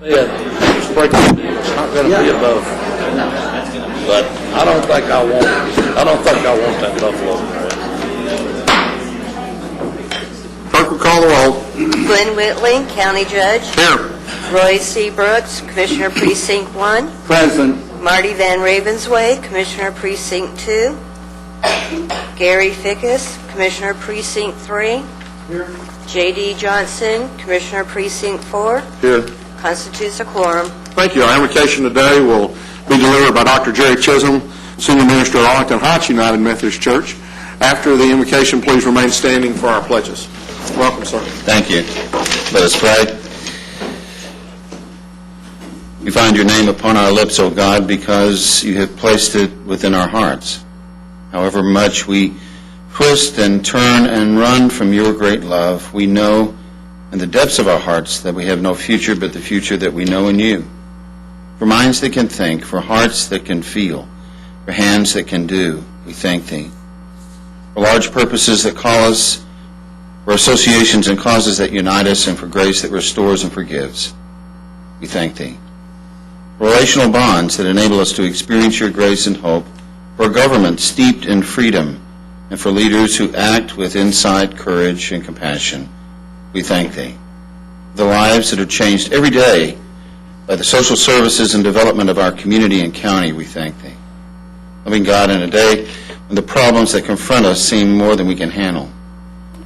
Yeah, spray can deal. It's not going to be above. But I don't think I want that Buffalo crap. Clerk will call the roll. Glenn Whitley, County Judge. Here. Roy C. Brooks, Commissioner Precinct 1. Present. Marty Van Ravensway, Commissioner Precinct 2. Gary Fickus, Commissioner Precinct 3. Here. J.D. Johnson, Commissioner Precinct 4. Here. Constitutes a quorum. Thank you. Our invocation today will be delivered by Dr. Jerry Chisholm, Senior Minister at Arlington Heights United Methodist Church. After the invocation, please remain standing for our pledges. Welcome, sir. Thank you. Let us pray. We find your name upon our lips, O God, because you have placed it within our hearts. However much we twist and turn and run from your great love, we know in the depths of our hearts that we have no future but the future that we know in you. For minds that can think, for hearts that can feel, for hands that can do, we thank thee. For large purposes that call us, for associations and causes that unite us, and for grace that restores and forgives, we thank thee. For relational bonds that enable us to experience your grace and hope, for a government steeped in freedom, and for leaders who act with insight, courage, and compassion, we thank thee. The lives that are changed every day by the social services and development of our community and county, we thank thee. Loving God, in a day when the problems that confront us seem more than we can handle,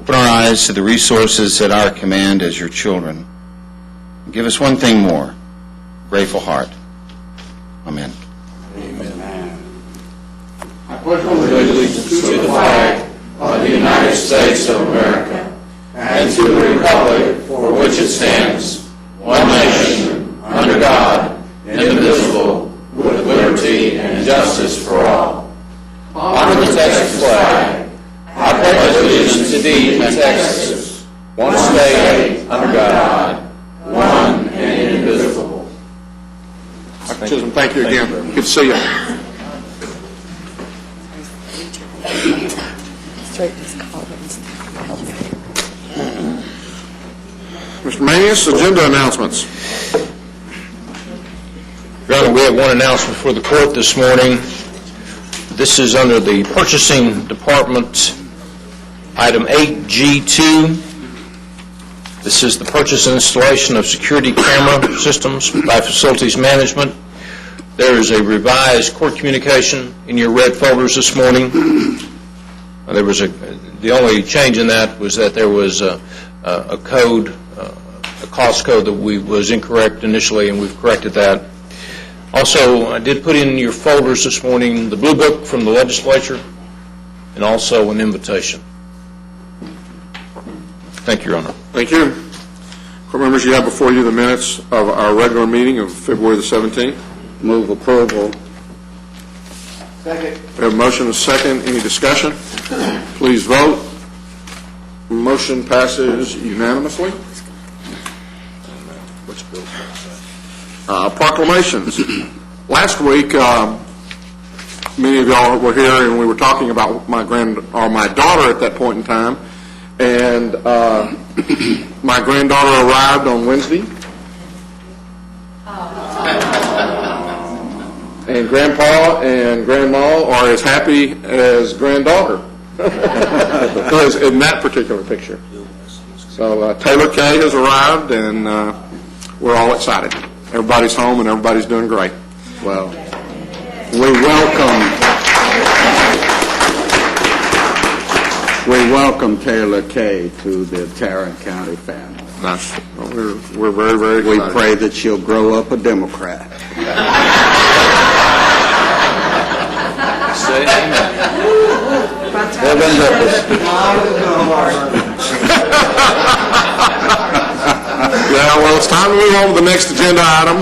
open our eyes to the resources at our command as your children. And give us one thing more, a grateful heart. Amen. I pledge allegiance to the flag of the United States of America and to the republic for which it stands, one nation, under God, indivisible, with liberty and justice for all. Honor the Texas flag. I pledge allegiance to thee, Texas, one state, under God, one and indivisible. Dr. Chisholm, thank you again. Good to see you. Mr. Manius, agenda announcements. Your Honor, we have one announcement for the court this morning. This is under the Purchasing Department, item 8G2. This is the purchase and installation of security camera systems by Facilities Management. There is a revised court communication in your red folders this morning. The only change in that was that there was a code, a cost code that was incorrect initially, and we've corrected that. Also, I did put in your folders this morning the blue book from the legislature and also an invitation. Thank you, Your Honor. Thank you. Court members, you have before you the minutes of our regular meeting of February the 17th. Move approval. We have a motion and a second. Any discussion? Please vote. Motion passes unanimously. Proclamations. Last week, many of y'all were here, and we were talking about my daughter at that point in time. And my granddaughter arrived on Wednesday. And Grandpa and Grandma are as happy as granddaughter in that particular picture. So Taylor Kay has arrived, and we're all excited. Everybody's home, and everybody's doing great. Well, we welcome Taylor Kay to the Tarrant County family. Nice. Well, we're very, very excited. We pray that she'll grow up a Democrat. Say Yeah, well, it's time to move on to the next agenda item.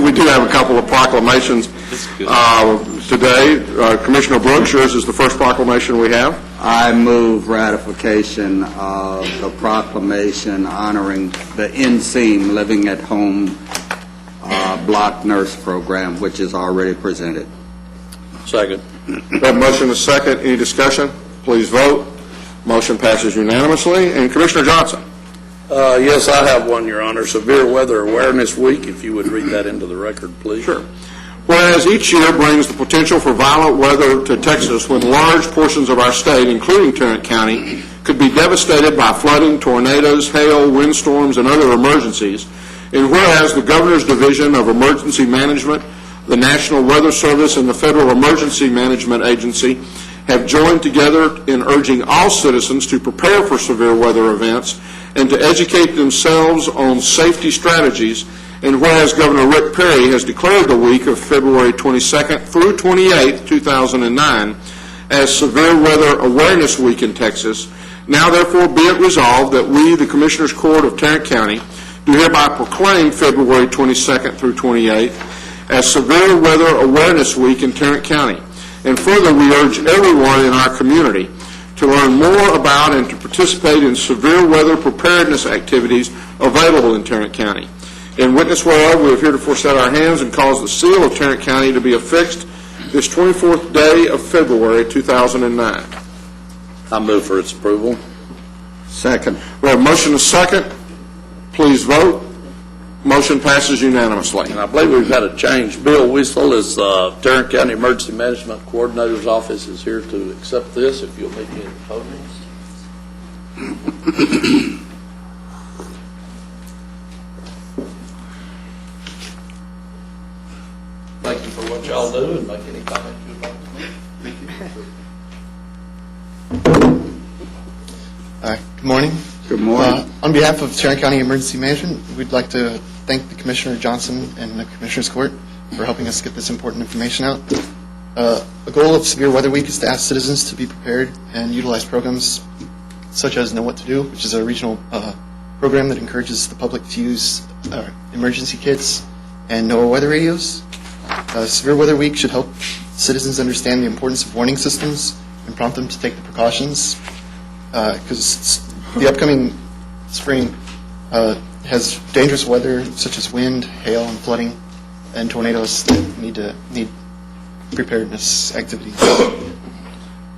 We do have a couple of proclamations today. Commissioner Brooks, yours is the first proclamation we have. I move ratification of the proclamation honoring the NSEAM Living at Home block nurse program, which is already presented. Second. We have a motion and a second. Any discussion? Please vote. Motion passes unanimously. And Commissioner Johnson. Yes, I have one, Your Honor. Severe Weather Awareness Week, if you would read that into the record, please. Sure. Whereas each year brings the potential for violent weather to Texas when large portions of our state, including Tarrant County, could be devastated by flooding, tornadoes, hail, windstorms, and other emergencies, and whereas the Governor's Division of Emergency Management, the National Weather Service, and the Federal Emergency Management Agency have joined together in urging all citizens to prepare for severe weather events and to educate themselves on safety strategies, and whereas Governor Rick Perry has declared the week of February 22nd through 28th, 2009, as Severe Weather Awareness Week in Texas, now therefore be it resolved that we, the Commissioners Court of Tarrant County, do hereby proclaim February 22nd through 28th as Severe Weather Awareness Week in Tarrant County. And further, we urge everyone in our community to learn more about and to participate in severe weather preparedness activities available in Tarrant County. In witness whereof, we have heretofore set our hands and caused the seal of Tarrant County to be affixed this 24th day of February 2009. I move for its approval. Second. We have a motion and a second. Please vote. Motion passes unanimously. And I believe we've had a change. Bill Weasel is Tarrant County Emergency Management Coordinator's Office is here to accept this, if you'll meet me at the podium. Thank you for what y'all do, and make any comments you'd like to make. Good morning. Good morning. On behalf of Tarrant County Emergency Management, we'd like to thank the Commissioner Johnson and the Commissioners Court for helping us get this important information out. The goal of Severe Weather Week is to ask citizens to be prepared and utilize programs such as Know What to Do, which is a regional program that encourages the public to use emergency kits and NOAA weather radios. Severe Weather Week should help citizens understand the importance of warning systems and prompt them to take the precautions, because the upcoming spring has dangerous weather such as wind, hail, and flooding, and tornadoes that need preparedness activities.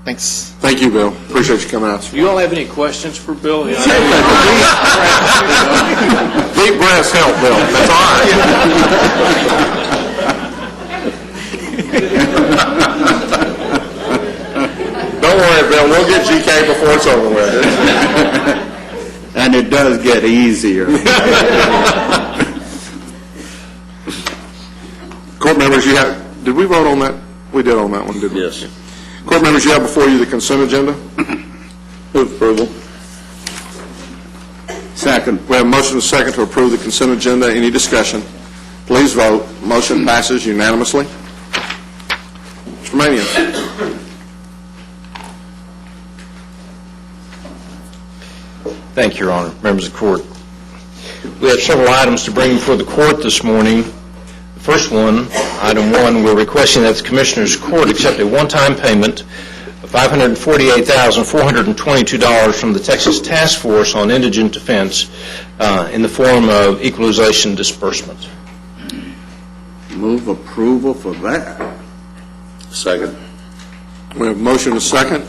Thanks. Thank you, Bill. Appreciate you coming out. You all have any questions for Bill? Deep breaths help, Bill. That's all right. Don't worry, Bill. We'll get GK before it's over with. And it does get easier. Court members, you have. Did we vote on that? We did on that one, didn't we? Yes. Court members, you have before you the consent agenda. Move approval. Second. We have a motion and a second to approve the consent agenda. Any discussion? Please vote. Motion passes unanimously. Mr. Manion. Thank you, Your Honor. Members of the Court. We have several items to bring before the Court this morning. The first one, Item 1, we're requesting that the Commissioners' Court accept a one-time payment of $548,422 from the Texas Task Force on Indigent Defense in the form of equalization disbursement. Move approval for that. Second. We have a motion and a second.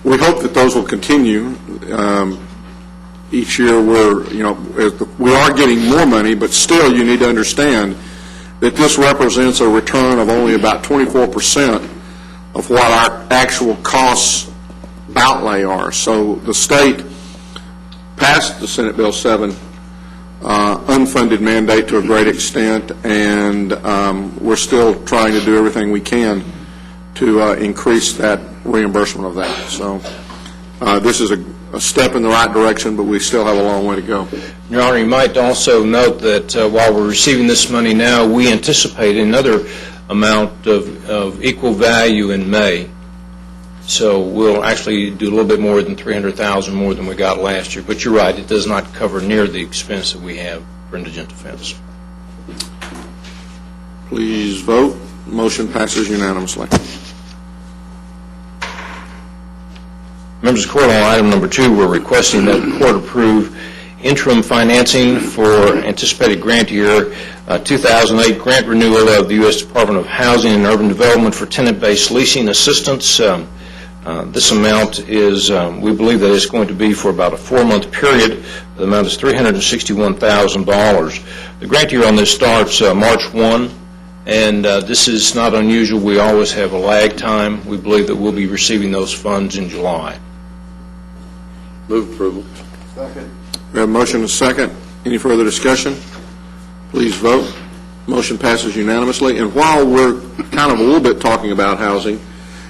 We hope that those will continue. Each year we are getting more money, but still you need to understand that this represents a return of only about 24% of what our actual costs outlay are. So the state passed the Senate Bill 7 unfunded mandate to a great extent, and we're still trying to do everything we can to increase that reimbursement of that. So this is a step in the right direction, but we still have a long way to go. Your Honor, you might also note that while we're receiving this money now, we anticipate another amount of equal value in May. So we'll actually do a little bit more than $300,000 more than we got last year. But you're right, it does not cover near the expense that we have for indigent defense. Please vote. Motion passes unanimously. Members of the Court, on item number 2, we're requesting that the Court approve interim financing for anticipated grant year 2008 grant renewal of the U.S. Department of Housing and Urban Development for tenant-based leasing assistance. This amount is, we believe that it's going to be for about a 4-month period. The amount is $361,000. The grant year on this starts March 1, and this is not unusual. We always have a lag time. We believe that we'll be receiving those funds in July. Move approval. We have a motion and a second. Any further discussion? Please vote. Motion passes unanimously. And while we're kind of a little bit talking about housing,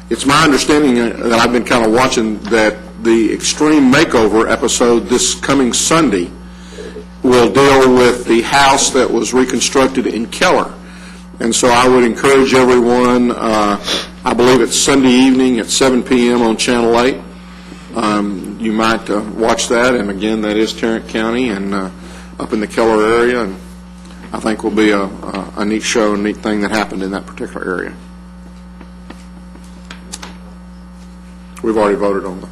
it's my understanding that I've been kind of watching that the Extreme Makeover episode this coming Sunday will deal with the house that was reconstructed in Keller. And so I would encourage everyone, I believe it's Sunday evening at 7 p.m. on Channel 8. You might watch that, and again, that is Tarrant County and up in the Keller area, and I think will be a neat show, a neat thing that happened in that particular area. We've already voted on that.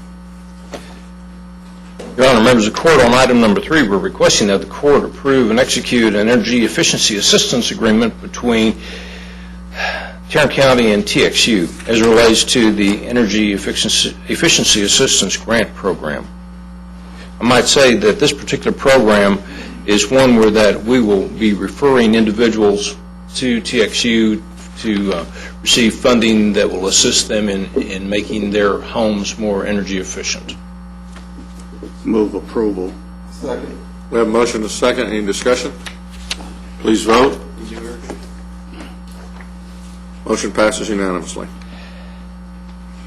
Your Honor, members of the court, on item number 3, we're requesting that the court approve and execute an energy efficiency assistance agreement between Tarrant County and TXU as it relates to the Energy Efficiency Assistance Grant Program. I might say that this particular program is one where that we will be referring individuals to TXU to receive funding that will assist them in making their homes more energy efficient. Move approval. We have a motion and a second. Any discussion? Please vote. Motion passes unanimously.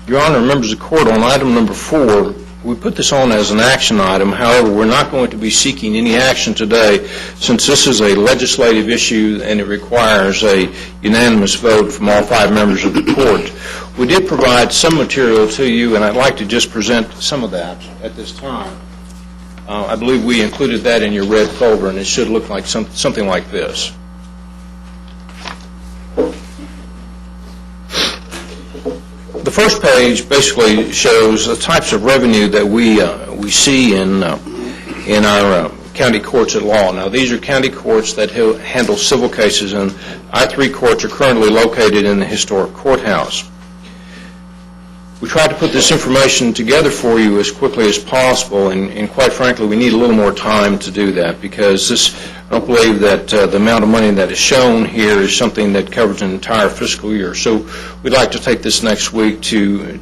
Your Honor, members of the court, on item number 4, we put this on as an action item. However, we're not going to be seeking any action today since this is a legislative issue and it requires a unanimous vote from all 5 members of the court. We did provide some material to you, and I'd like to just present some of that at this time. I believe we included that in your red folder, and it should look like something like this. The first page basically shows the types of revenue that we see in our county courts at law. Now, these are county courts that handle civil cases, and our 3 courts are currently located in the historic courthouse. We tried to put this information together for you as quickly as possible, and quite frankly, we need a little more time to do that because I don't believe that the amount of money that is shown here is something that covers an entire fiscal year. So we'd like to take this next week to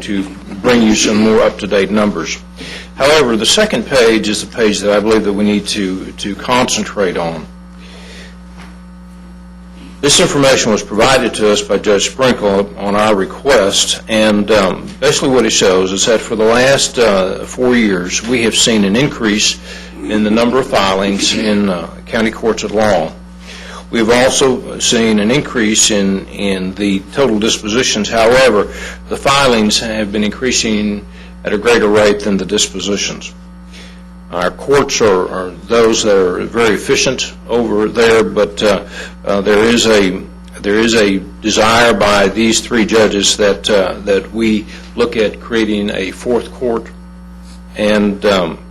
bring you some more up-to-date numbers. However, the second page is the page that I believe that we need to concentrate on. This information was provided to us by Judge Sprinkle on our request, and basically what it shows is that for the last 4 years, we have seen an increase in the number of filings in county courts at law. We've also seen an increase in the total dispositions. However, the filings have been increasing at a greater rate than the dispositions. Our courts are those that are very efficient over there, but there is a desire by these 3 judges that we look at creating a 4th court. And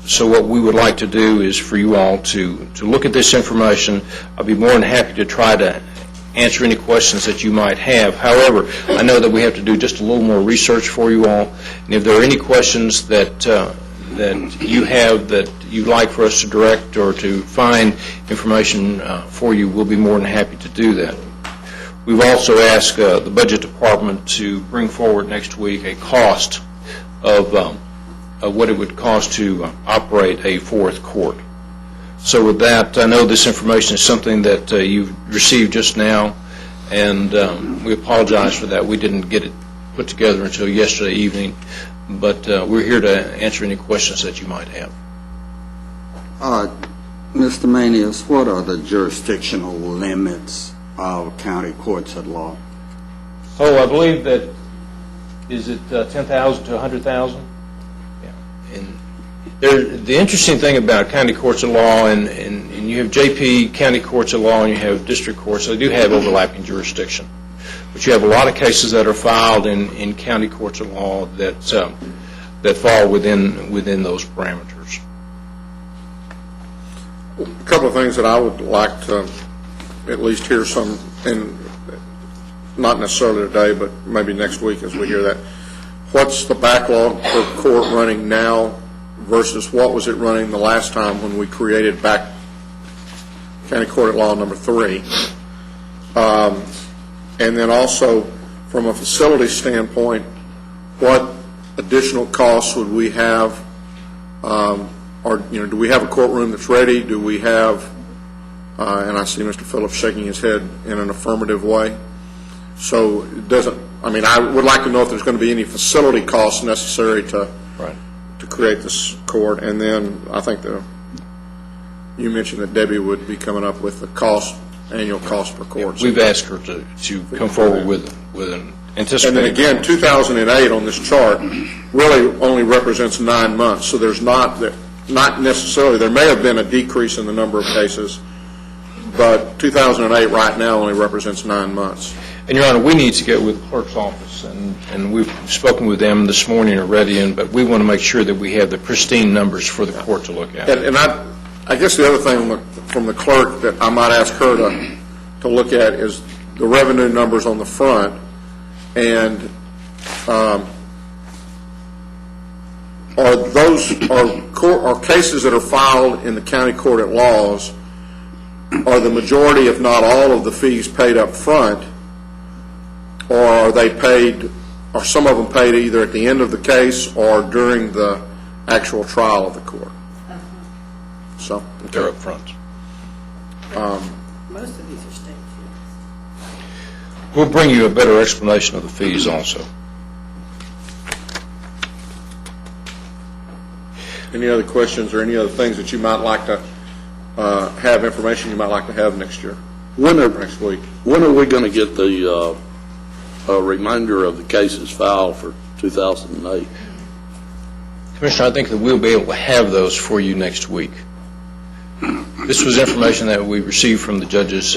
so what we would like to do is for you all to look at this information. I'll be more than happy to try to answer any questions that you might have. However, I know that we have to do just a little more research for you all. And if there are any questions that you have that you'd like for us to direct or to find information for you, we'll be more than happy to do that. We've also asked the Budget Department to bring forward next week a cost of what it would cost to operate a 4th court. So with that, I know this information is something that you've received just now, and we apologize for that. We didn't get it put together until yesterday evening, but we're here to answer any questions that you might have. Mr. Manius, what are the jurisdictional limits of county courts at law? Oh, I believe that, is it 10,000 to 100,000? Yeah. And the interesting thing about county courts of law, and you have JP county courts of law and you have district courts, they do have overlapping jurisdiction. But you have a lot of cases that are filed in county courts of law that fall within those parameters. A couple of things that I would like to at least hear some, and not necessarily today, but maybe next week as we hear that. what's the backlog per court running now versus what was it running the last time when we created County Court at Law number 3? And then also, from a facility standpoint, what additional costs would we have? Or, do we have a courtroom that's ready? Do we have, and I see Mr. Phillips shaking his head in an affirmative way. So it doesn't, I would like to know if there's going to be any facility costs necessary to create this court. And then I think you mentioned that Debbie would be coming up with the annual cost per court. We've asked her to come forward with an anticipated. And then again, 2008 on this chart really only represents 9 months. So there's not necessarily, there may have been a decrease in the number of cases, but 2008 right now only represents 9 months. And, Your Honor, we need to get with the clerk's office, and we've spoken with them this morning already, but we want to make sure that we have the pristine numbers for the court to look at. And I guess the other thing from the clerk that I might ask her to look at is the revenue numbers on the front, and are cases that are filed in the county court at laws, are the majority, if not all, of the fees paid up front, or are some of them paid either at the end of the case or during the actual trial of the court? So They're up front. Most of these are state fees. We'll bring you a better explanation of the fees also. Any other questions or any other things that you might like to have, information you might like to have next year, next week? When are we going to get the reminder of the cases filed for 2008? Commissioner, I think that we'll be able to have those for you next week. This was information that we received from the judges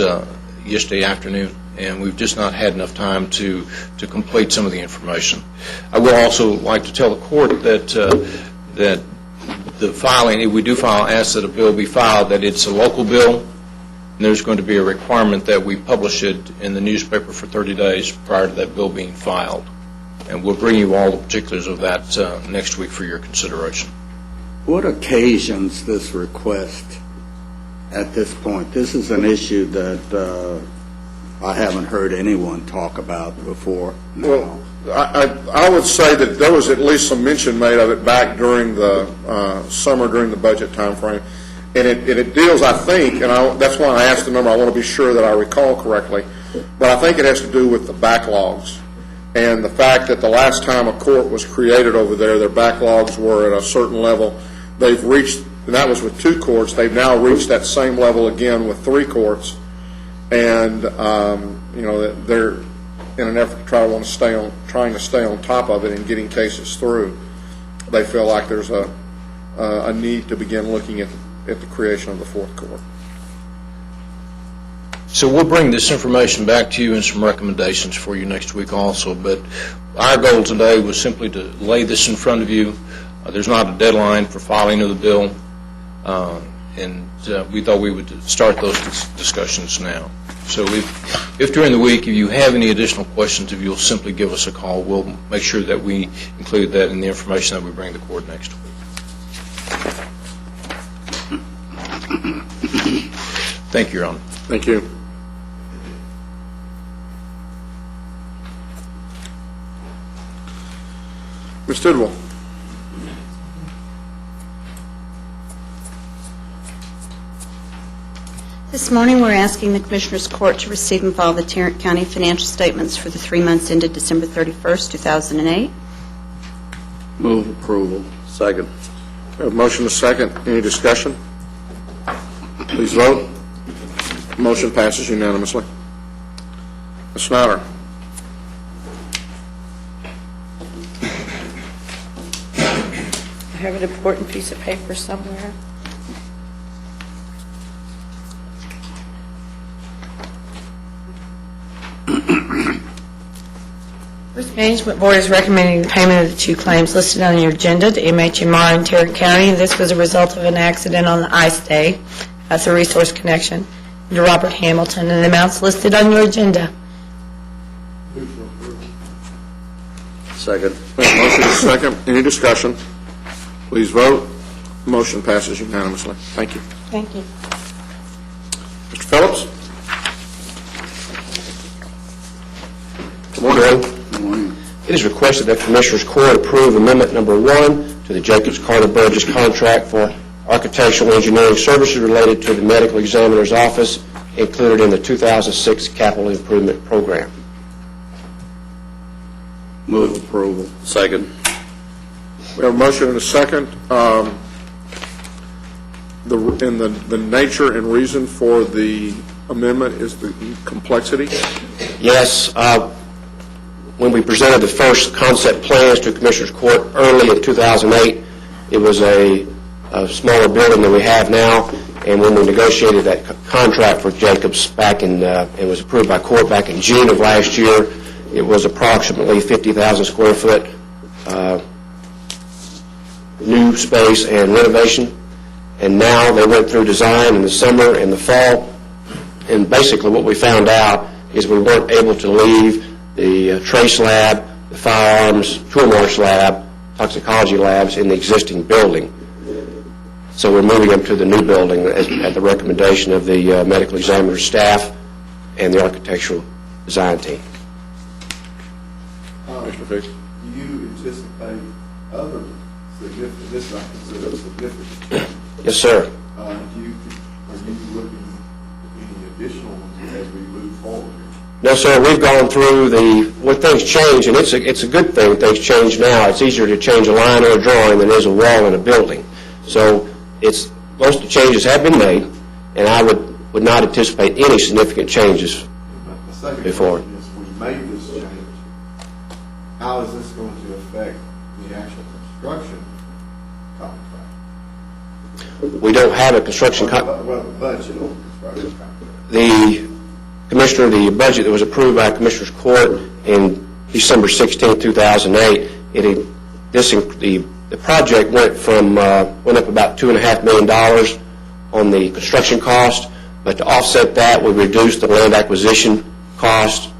yesterday afternoon, and we've just not had enough time to complete some of the information. I will also like to tell the court that the filing, if we do ask that a bill be filed, that it's a local bill, and there's going to be a requirement that we publish it in the newspaper for 30 days prior to that bill being filed. And we'll bring you all the particulars of that next week for your consideration. What occasions this request at this point? This is an issue that I haven't heard anyone talk about before. Well, I would say that there was at least some mention made of it back during the summer, during the budget time frame. And it deals, I think, and that's why I asked the number, I want to be sure that I recall correctly, but I think it has to do with the backlogs and the fact that the last time a court was created over there, their backlogs were at a certain level. They've reached, and that was with 2 courts, they've now reached that same level again with 3 courts, and they're in an effort to trying to stay on top of it and getting cases through. They feel like there's a need to begin looking at the creation of the 4th court. So we'll bring this information back to you and some recommendations for you next week also, but our goal today was simply to lay this in front of you. There's not a deadline for filing of the bill, and we thought we would start those discussions now. So if during the week, if you have any additional questions, if you'll simply give us a call, we'll make sure that we include that in the information that we bring to court next week. Thank you, Your Honor. Thank you. Ms. Tidwell. This morning, we're asking the Commissioners' Court to receive and file the Tarrant County financial statements for the 3 months ended December 31st, 2008. Move approval. Second. We have a motion and a second. Any discussion? Please vote. Motion passes unanimously. Ms. Snyder. I have an important piece of paper somewhere. Risk Management Board is recommending the payment of the 2 claims listed on your agenda to MHMR in Tarrant County. This was a result of an accident on the ice day. That's a resource connection. To Robert Hamilton, and the amounts listed on your agenda. Second. Motion is second. Any discussion? Please vote. Motion passes unanimously. Thank you. Thank you. Mr. Phillips? Good morning. It is requested that Commissioners Court approve Amendment Number 1 to the Jacobs Carter Burgess contract for architectural engineering services related to the medical examiner's office included in the 2006 capital improvement program. Move approval. Second. We have a motion and a second. The nature and reason for the amendment is the complexity. Yes, when we presented the first concept plans to Commissioners Court early in 2008, it was a smaller building than we have now, and when we negotiated that contract for Jacobs back in, it was approved by court back in June of last year, it was approximately 50,000 square foot new space and renovation, and now they went through design in the summer and the fall, and basically what we found out is we weren't able to leave the trace lab, the firearms, tool marks lab, toxicology labs in the existing building. So we're moving them to the new building at the recommendation of the medical examiner staff and the architectural design team. Mr. Fix? Do you anticipate other significant, this I consider significant, Yes, sir. are you looking at any additional ones as we move forward? No, sir, we've gone through when things change, and it's a good thing things change now. It's easier to change a line or a drawing than it is a wall in a building. So most of the changes have been made, and I would not anticipate any significant changes The second before. question is, we made this change, how is this going to affect the actual construction contract? We don't have a construction Well, the budget on the construction contract. the budget that was approved by Commissioners Court in December 16, 2008, the project went up about $2.5 million on the construction cost, but to offset that, we reduced the land acquisition cost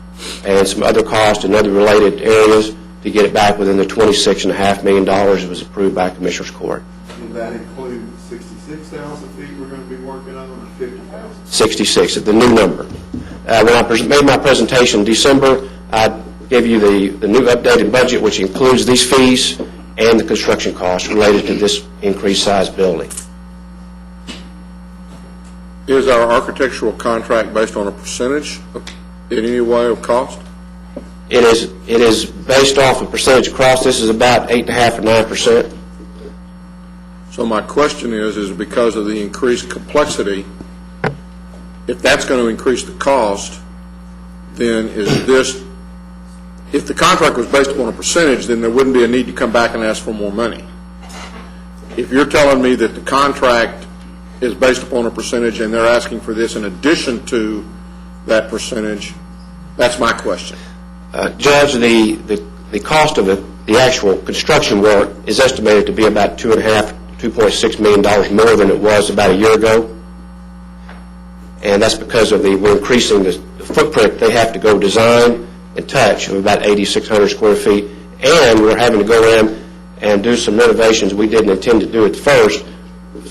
and some other costs in other related areas to get it back within the $26.5 million that was approved by Commissioners Court. Did that include 66,000 feet we're going to be working on, or 50,000? 66, the new number. When I made my presentation in December, I gave you the new updated budget, which includes these fees and the construction costs related to this increased size building. Is our architectural contract based on a percentage in any way of cost? It is based off a percentage of cost. This is about 8.5 or 9%. So my question is because of the increased complexity, if that's going to increase the cost, then if the contract was based upon a percentage, then there wouldn't be a need to come back and ask for more money. If you're telling me that the contract is based upon a percentage and they're asking for this in addition to that percentage, that's my question. Judge, the cost of the actual construction work is estimated to be about $2.6 million more than it was about a year ago. And that's because of we're increasing the footprint they have to go design and touch of about 8,600 square feet. And we're having to go in and do some renovations we didn't intend to do at first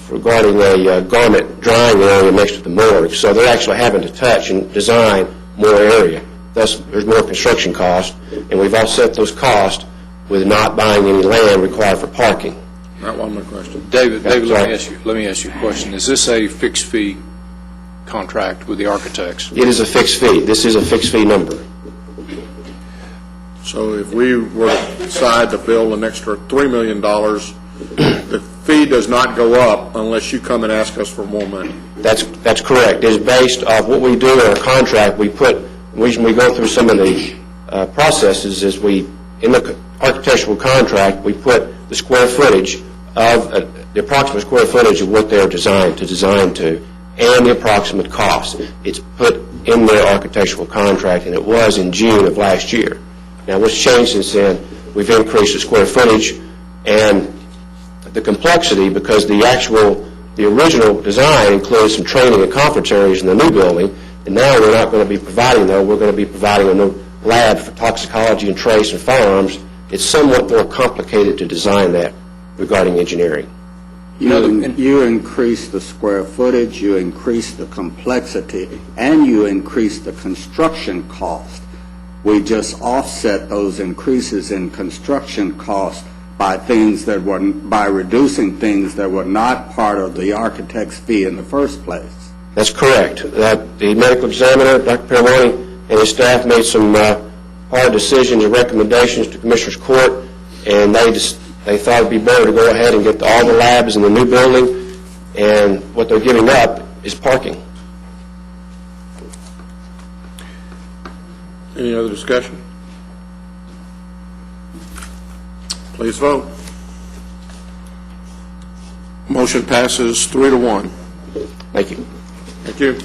regarding a garment drying area next to the morgue. So they're actually having to touch and design more area. Thus, there's more construction cost, and we've offset those costs with not buying any land required for parking. That wasn't my question. David, let me ask you a question. Is this a fixed fee contract with the architects? It is a fixed fee. This is a fixed fee number. So if we were to decide to build an extra $3 million, the fee does not go up unless you come and ask us for more money. That's correct. It's based off what we do in our contract. We go through some of the processes is in the architectural contract, we put the square footage of the approximate square footage of what they're designed to, and the approximate cost. It's put in their architectural contract, and it was in June of last year. Now, what's changed since then, we've increased the square footage and the complexity because the original design includes some training and conference areas in the new building, and now we're not going to be providing those. We're going to be providing a new lab for toxicology and trace and firearms it's somewhat more complicated to design that regarding engineering. You increase the square footage, you increase the complexity, and you increase the construction cost. We just offset those increases in construction costs by reducing things that were not part of the architect's fee in the first place. That's correct. The medical examiner, Dr. Peramoni, and his staff made some hard decisions and recommendations to Commissioners Court, and they thought it'd be better to go ahead and get all the labs in the new building, and what they're giving up is parking. Any other discussion? Please vote. Motion passes 3-1. Thank you. Thank you.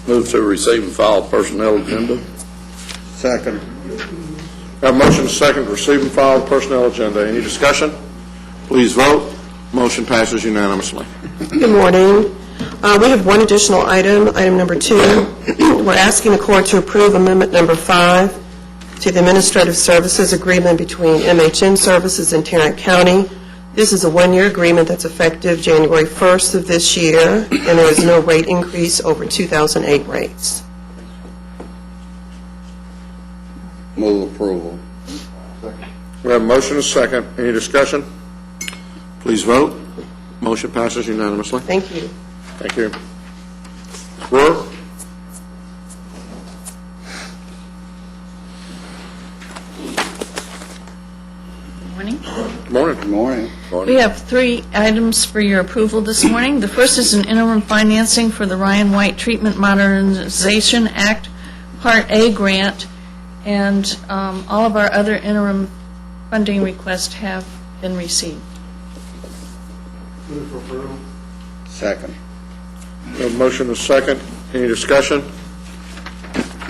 Move to receive and file personnel agenda. Second. Have a motion and a second to receive and file the personnel agenda. Any discussion? Please vote. Motion passes unanimously. Good morning. We have one additional item, item number 2. We're asking the court to approve amendment number 5 to the Administrative Services Agreement between MHN Services and Tarrant County. This is a one-year agreement that's effective January 1st of this year, and there is no rate increase over 2008 rates. Move approval. We have a motion and a second. Any discussion? Please vote. Motion passes unanimously. Thank you. Thank you. Brewer? Morning. Good morning. Good morning. We have 3 items for your approval this morning. The first is an interim financing for the Ryan White Treatment Modernization Act Part A grant, and all of our other interim funding requests have been received. Move for approval. Second. We have a motion and a second. Any discussion?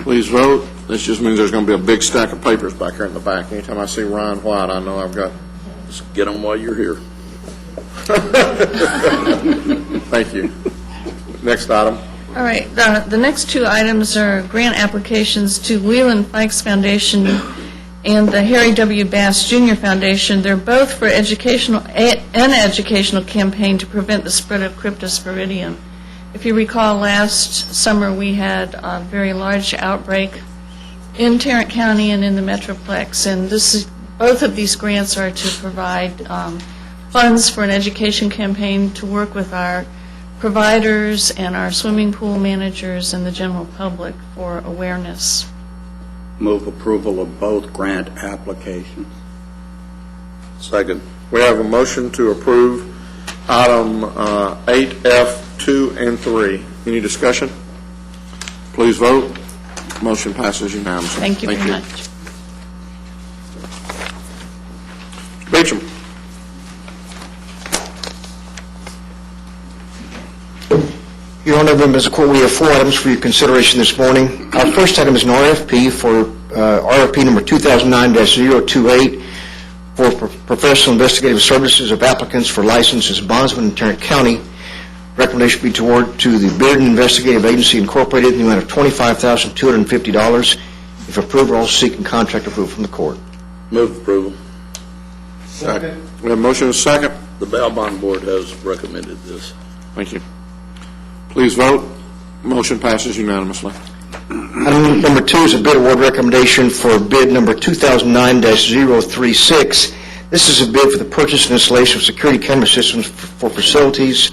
Please vote. This just means there's going to be a big stack of papers back here in the back. Anytime I see Ryan White, I know I've got... Just get them while you're here. Thank you. Next item. All right, the next 2 items are grant applications to Leland Fikes Foundation and the Harry W. Bass Jr. Foundation. They're both for an educational campaign to prevent the spread of cryptosporidium. If you recall, last summer we had a very large outbreak in Tarrant County and in the Metroplex, and both of these grants are to provide funds for an education campaign to work with our providers and our swimming pool managers and the general public for awareness. Move approval of both grant applications. Second. We have a motion to approve item 8F 2 and 3. Any discussion? Please vote. Motion passes unanimously. Thank you very much. Beecham. Your Honor, members of the court, we have 4 items for your consideration this morning. Our first item is an RFP for RFP number 2009-028 for professional investigative services of applicants for licenses as bondsmen in Tarrant County. Recommendation be to award to the Bearden Investigative Agency Incorporated in the amount of $25,250. If approved, we're also seeking contract approval from the court. Move approval. Second. We have a motion and a second. The Bail Bond Board has recommended this. Thank you. Please vote. Motion passes unanimously. Item number 2 is a bid award recommendation for bid number 2009-036. This is a bid for the purchase and installation of security camera systems for facilities.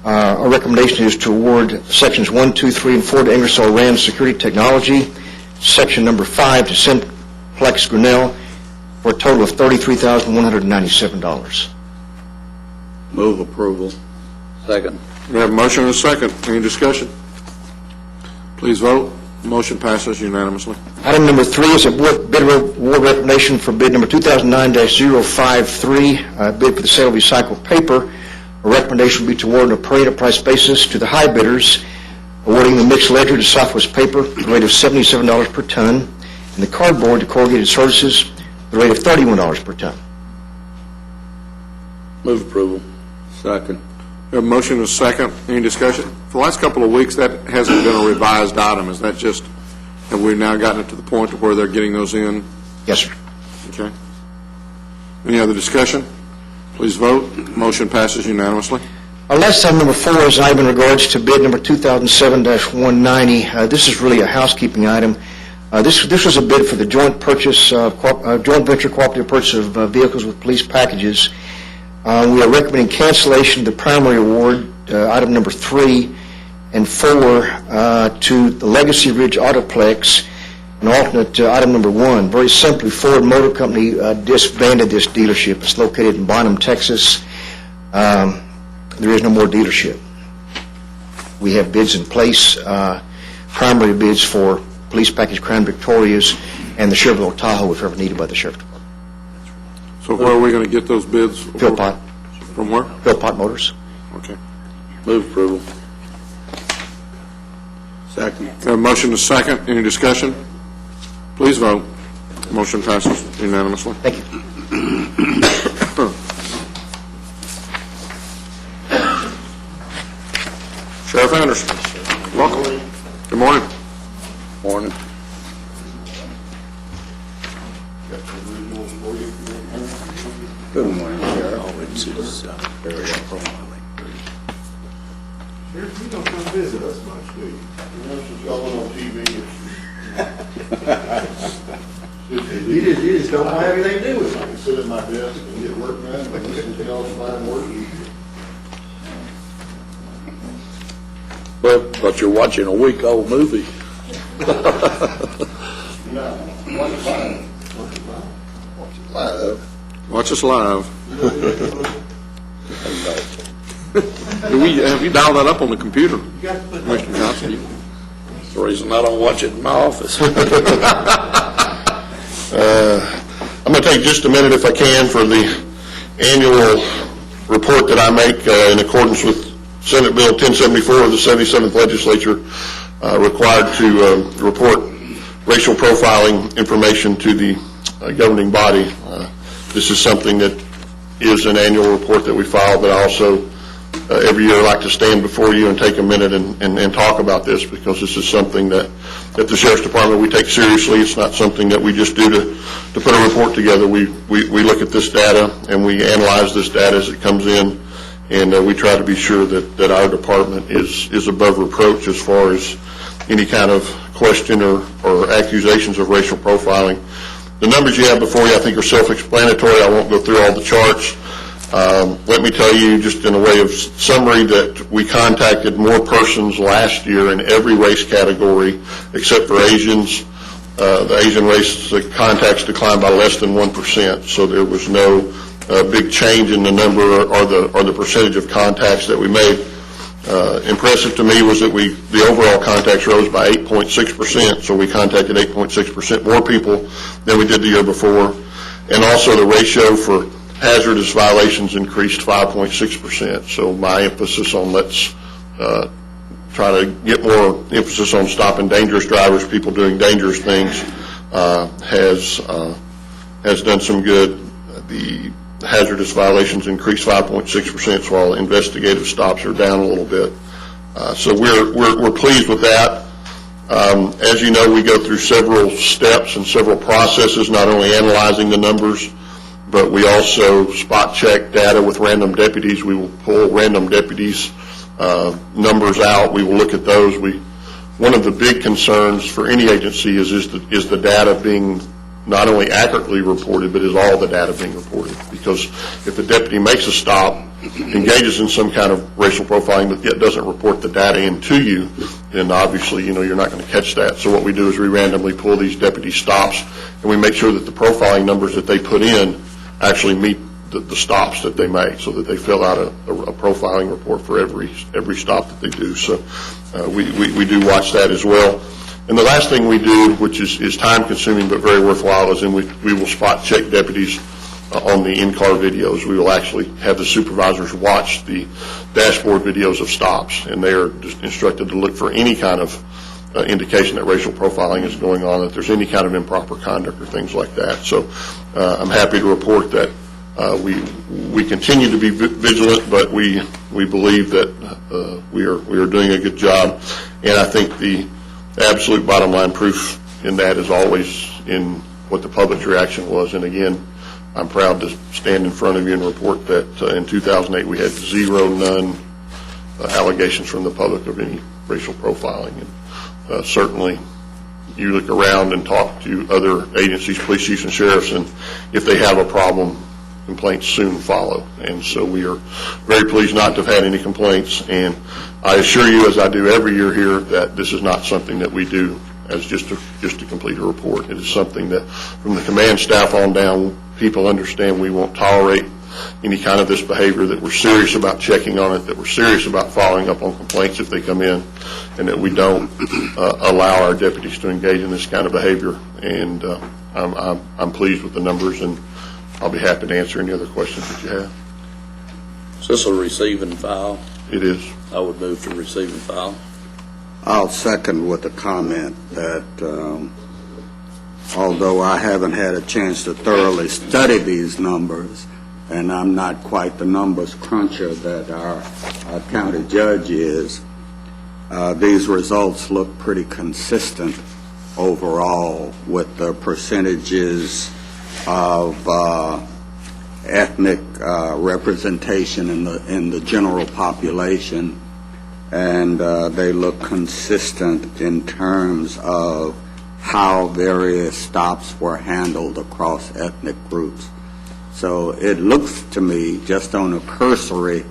Our recommendation is to award sections 1, 2, 3, and 4 to Ingersoll Rand Security Technology, section number 5 to Simplex Grinnell, for a total of $33,197. Move approval. Second. We have a motion and a second. Any discussion? Please vote. Motion passes unanimously. Item number 3 is a bid award recommendation for bid number 2009-053, bid for the sale of recycled paper. A recommendation would be to award on a per enterprise basis to the high bidders, awarding the mixed ledger to Southwest Paper at the rate of $77 per ton, and the cardboard to Corrugated Services at the rate of $31 per ton. Move approval. Second. We have a motion and a second. Any discussion? For the last couple of weeks, that hasn't been a revised item. Is that just Have we now gotten it to the point where they're getting those in? Yes, sir. Okay. Any other discussion? Please vote. Motion passes unanimously. Our last item, number 4, is an item in regards to bid number 2007-190. This is really a housekeeping item. This was a bid for the joint purchase, joint venture cooperative purchase of vehicles with police packages. We are recommending cancellation of the primary award, item number 3 and 4, to the Legacy Ridge Autoplex, and alternate item number 1. Very simply, Ford Motor Company disbanded this dealership. It's located in Bonham, Texas. There is no more dealership. We have bids in place, primary bids for police package Crown Victorias and the Chevrolet Tahoe if ever needed by the Sheriff's Department. So where are we going to get those bids? Philpott. From where? Philpott Motors. Okay. Move approval. Second. Got a motion to second. Any discussion? Please vote. Motion passes unanimously. Thank you. Sheriff Anderson. Welcome. Good morning. Morning. Good morning, Sheriff. Sheriff, you don't come visit us much, do you? Since y'all went on TV. You just don't have anything to do with it. I can sit at my desk and get work done, and listen to y'all's fine work. But you're watching a week-old movie. No, watch it live. Watch it live. Watch it live. Watch us live. Have you dialed that up on the computer? Mr. Johnson? That's the reason I don't watch it in my office. I'm going to take just a minute, if I can, for the annual report that I make in accordance with Senate Bill 1074 of the 77th Legislature, required to report racial profiling information to the governing body. This is something that is an annual report that we file, but I also every year like to stand before you and take a minute and talk about this, because this is something that the Sheriff's Department, we take seriously. It's not something that we just do to put a report together. We look at this data and we analyze this data as it comes in, and we try to be sure that our department is above reproach as far as any kind of question or accusations of racial profiling. The numbers you have before you, I think, are self-explanatory. I won't go through all the charts. Let me tell you, just in a way of summary, that we contacted more persons last year in every race category except for Asians. The Asian race contacts declined by less than 1%, so there was no big change in the number or the percentage of contacts that we made. Impressive to me was that the overall contacts rose by 8.6%, so we contacted 8.6% more people than we did the year before. And also the ratio for hazardous violations increased 5.6%. So my emphasis on let's try to get more emphasis on stopping dangerous drivers, people doing dangerous things, has done some good. The hazardous violations increased 5.6%, while investigative stops are down a little bit. So we're pleased with that. As you know, we go through several steps and several processes, not only analyzing the numbers, but we also spot check data with random deputies. We will pull random deputies' numbers out. We will look at those. One of the big concerns for any agency is the data being not only accurately reported, but is all the data being reported. Because if the deputy makes a stop, engages in some kind of racial profiling, but yet doesn't report the data in to you, then obviously, you're not going to catch that. So what we do is we randomly pull these deputy stops, and we make sure that the profiling numbers that they put in actually meet the stops that they make, so that they fill out a profiling report for every stop that they do. So we do watch that as well. And the last thing we do, which is time-consuming but very worthwhile, is we will spot-check deputies on the in-car videos. We will actually have the supervisors watch the dashboard videos of stops, and they are just instructed to look for any kind of indication that racial profiling is going on, that there's any kind of improper conduct or things like that. So I'm happy to report that we continue to be vigilant, but we believe that we are doing a good job. And I think the absolute bottom line proof in that is always in what the public's reaction was. And again, I'm proud to stand in front of you and report that in 2008 we had none allegations from the public of any racial profiling. And certainly, you look around and talk to other agencies, police chiefs and sheriffs, and if they have a problem, complaints soon follow. And so we are very pleased not to have had any complaints. And I assure you, as I do every year here, that this is not something that we do as just to complete a report. It is something that, from the command staff on down, people understand we won't tolerate any kind of this behavior, that we're serious about checking on it, that we're serious about following up on complaints if they come in, and that we don't allow our deputies to engage in this kind of behavior. And I'm pleased with the numbers, and I'll be happy to answer any other questions that you have. Is this a receive and file? It is. I would move to receive and file. I'll second with the comment that although I haven't had a chance to thoroughly study these numbers, and I'm not quite the numbers cruncher that our county judge is, these results look pretty consistent overall with the percentages of ethnic representation in the general population, and they look consistent in terms of how various stops were handled across ethnic groups. So it looks to me, just on a cursory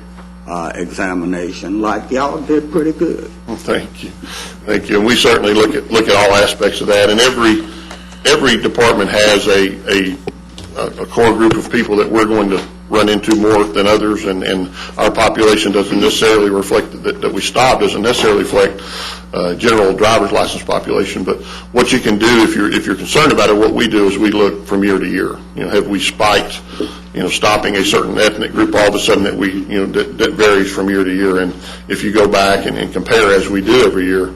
examination, like y'all did pretty good. Well, thank you. Thank you. And we certainly look at all aspects of that. And every department has a core group of people that we're going to run into more than others, and our population doesn't necessarily reflect that we stop, doesn't necessarily reflect general driver's license population. But what you can do if you're concerned about it, what we do is we look from year to year. Have we spiked, stopping a certain ethnic group all of a sudden that varies from year to year. And if you go back and compare as we do every year,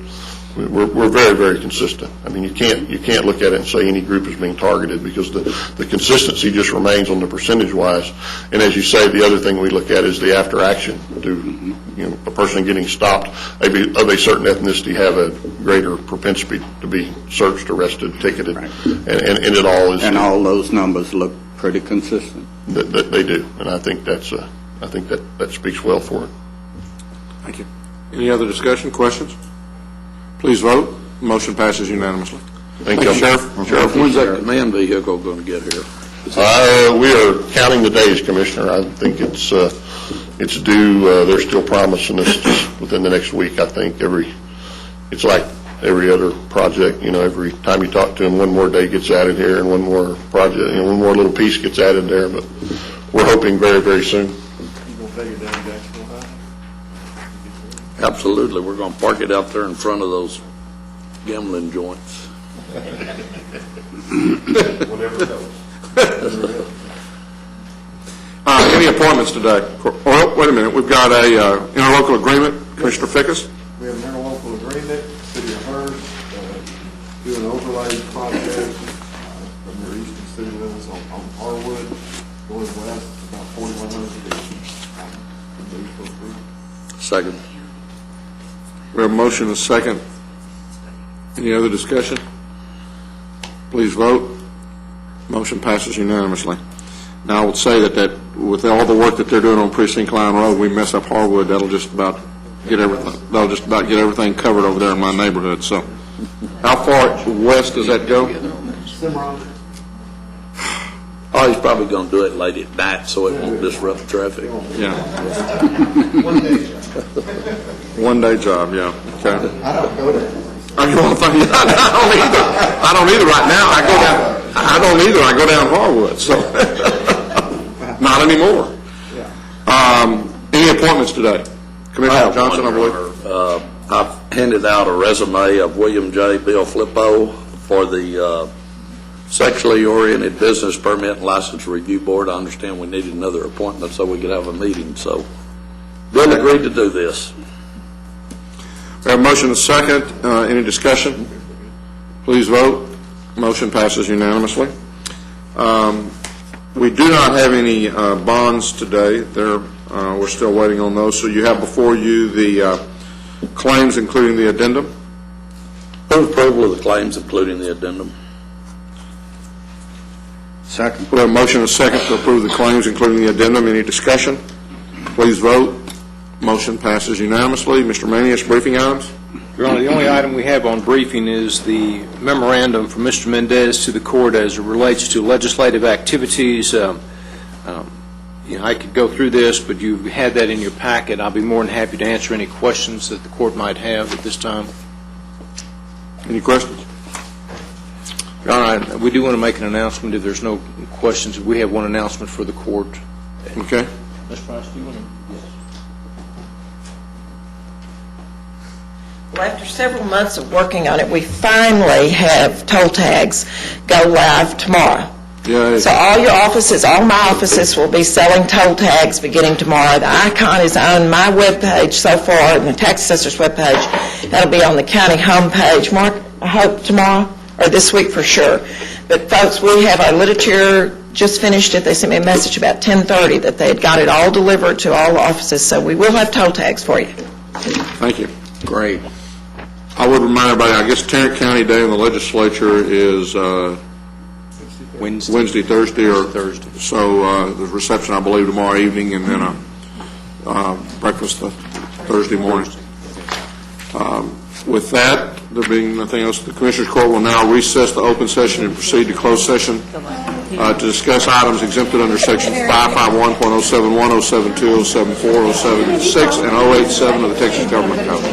we're very, very consistent. I mean, you can't look at it and say any group is being targeted, because the consistency just remains on the percentage-wise. And as you say, the other thing we look at is the after-action. Do a person getting stopped of a certain ethnicity have a greater propensity to be searched, arrested, ticketed, right. and it all is. And all those numbers look pretty consistent. They do, and I think that speaks well for it. Thank you. Any other discussion, questions? Please vote. Motion passes unanimously. Thank you, Sheriff. When's that command vehicle going to get here? We are counting the days, Commissioner. I think it's due. They're still promising us just within the next week. I think it's like every other project. Every time you talk to them, one more day gets added here, and one more project, one more little piece gets added there. But we're hoping very, very soon. You gonna take it down to Jacksonville High? Absolutely. We're going to park it out there in front of those gambling joints. Whatever goes. Any appointments today? Oh, wait a minute. We've got a interlocal agreement. Commissioner Fickus? We have an interlocal agreement, City of Hearst, do an overlay project from their eastern city limits on Harwood, going west, about 4,100 feet. Second. We have a motion and a second. Any other discussion? Please vote. Motion passes unanimously. Now, I would say that with all the work that they're doing on Precinct Line Road, we mess up Harwood, that'll just about get everything covered over there in my neighborhood. So, how far west does that go? Oh, he's probably going to do it late at night so it won't disrupt traffic. Yeah. One day job, yeah. Okay. I don't go there. I don't either right now. I go down Harwood, so not anymore. Any appointments today? Commissioner Johnson, I believe. I've handed out a resume of William J. Bill Flippo for the Sexually Oriented Business Permit and License Review Board. I understand we needed another appointment so we could have a meeting, so Bill agreed to do this. We have a motion and a second. Any discussion? Please vote. Motion passes unanimously. We do not have any bonds today. We're still waiting on those. So you have before you the claims, including the addendum. Move approval of the claims, including the addendum. Second. We have a motion and a second to approve the claims, including the addendum. Any discussion? Please vote. Motion passes unanimously. Mr. Manius, briefing items? Your Honor, the only item we have on briefing is the memorandum from Mr. Mendez to the court as it relates to legislative activities. I could go through this, but you've had that in your packet. I'll be more than happy to answer any questions that the court might have at this time. Any questions? Your Honor, we do want to make an announcement if there's no questions. We have one announcement for the court. Okay. Ms. Price, do you want to? Well, after several months of working on it, we finally have toll tags go live tomorrow. Yay. So all your offices, all my offices will be selling toll tags beginning tomorrow. The icon is on my webpage so far, and the tax assessor's webpage. That'll be on the county homepage, Mark, I hope tomorrow, or this week for sure. But folks, we have our literature just finished it. They sent me a message about 10:30 that they had got it all delivered to all the offices, so we will have toll tags for you. Thank you. Great. I would remind everybody, I guess Tarrant County Day in the legislature is Wednesday, Thursday, or Thursday. So the reception, I believe, tomorrow evening, and then breakfast Thursday morning. With that, there being nothing else, the Commissioners Court will now recess the open session and proceed to closed session to discuss items exempted under Section 551.071, 072, 074, 076, and 087 of the Texas Government Code.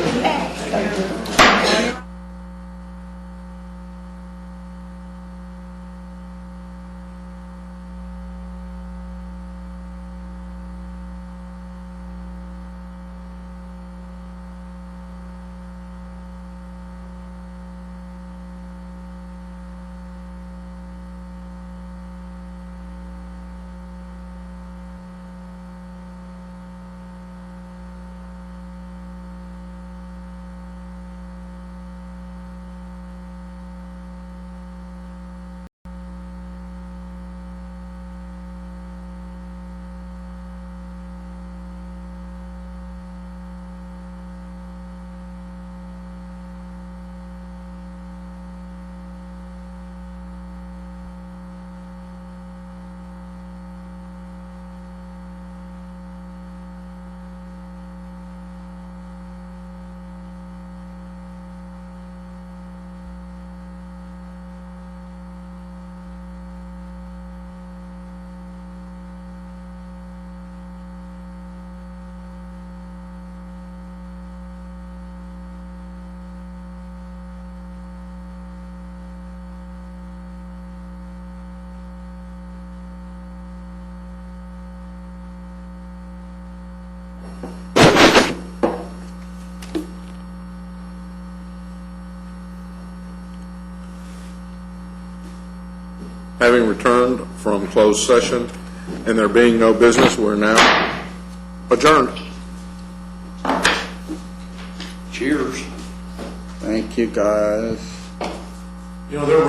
Having returned from closed session and there being no business, we're now adjourned. Cheers. Thank you, guys. You know, they're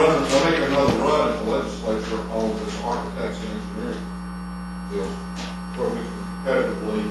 making another run at the legislature on this architects and engineering deal, where we competitively